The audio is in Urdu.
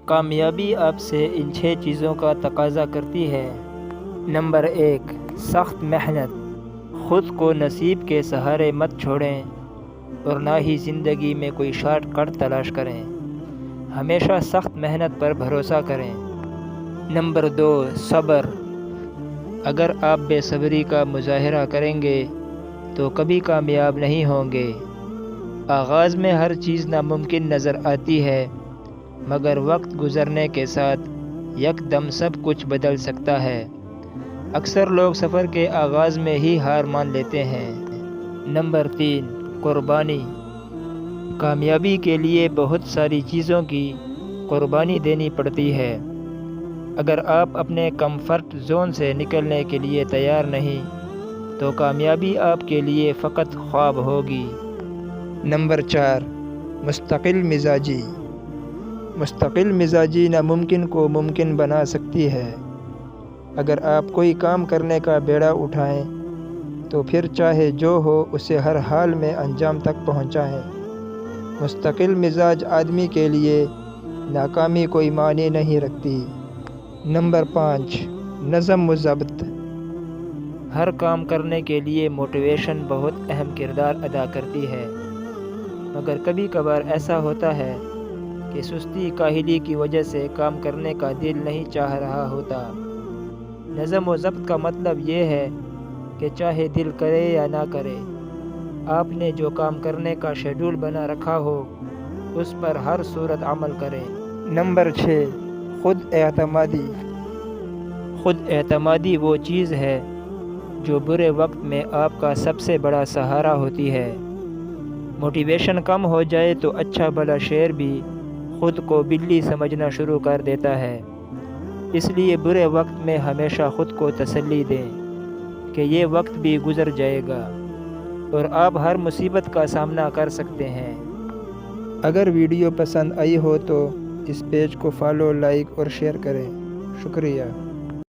کامیابی آپ سے ان 6 چیزوں کا تقاضا کرتی ہے۔ نمبر 1، سخت محنت۔ خود کو نصیب کے سہارے مت چھوڑیں اور نہ ہی زندگی میں کوئی شارٹ کٹ تلاش کریں۔ ہمیشہ سخت محنت پر بھروسہ کریں۔ نمبر 2، صبر۔ اگر آپ بے صبری کا مظاہرہ کریں گے تو کبھی کامیاب نہیں ہوں گے۔ آغاز میں ہر چیز ناممکن نظر آتی ہے، مگر وقت گزرنے کے ساتھ یکدم سب کچھ بدل سکتا ہے۔ اکثر لوگ سفر کے آغاز میں ہی ہار مان لیتے ہیں۔ نمبر 3، قربانی۔ کامیابی کے لیے بہت ساری چیزوں کی قربانی دینی پڑتی ہے۔ اگر آپ اپنے کمفرٹ زون سے نکلنے کے لیے تیار نہیں تو کامیابی آپ کے لیے فقط خواب ہوگی۔ نمبر 4، مستقل مزاجی۔ مستقل مزاجی ناممکن کو ممکن بنا سکتی ہے۔ اگر آپ کوئی کام کرنے کا بیڑا اٹھائیں تو پھر چاہے جو ہو اسے ہر حال میں انجام تک پہنچائیں۔ مستقل مزاج آدمی کے لیے ناکامی کوئی معنی نہیں رکھتی۔ نمبر 5، نظم و ضبط۔ ہر کام کرنے کے لیے موٹیویشن بہت اہم کردار ادا کرتی ہے، مگر کبھی کبھار ایسا ہوتا ہے کہ سستی کاہلی کی وجہ سے کام کرنے کا دل نہیں چاہ رہا ہوتا۔ نظم و ضبط کا مطلب یہ ہے کہ چاہے دل کرے یا نہ کرے، آپ نے جو کام کرنے کا شیڈول بنا رکھا ہو اس پر ہر صورت عمل کریں۔ نمبر 6، خود اعتمادی۔ خود اعتمادی وہ چیز ہے جو برے وقت میں آپ کا سب سے بڑا سہارا ہوتی ہے۔ موٹیویشن کم ہو جائے تو اچھا بھلا شیر بھی خود کو بلی سمجھنا شروع کر دیتا ہے۔ اس لیے برے وقت میں ہمیشہ خود کو تسلی دیں کہ یہ وقت بھی گزر جائے گا اور آپ ہر مصیبت کا سامنا کر سکتے ہیں۔ اگر ویڈیو پسند آئی ہو تو اس پیج کو فالو، لائک اور شیئر کریں۔ شکریہ۔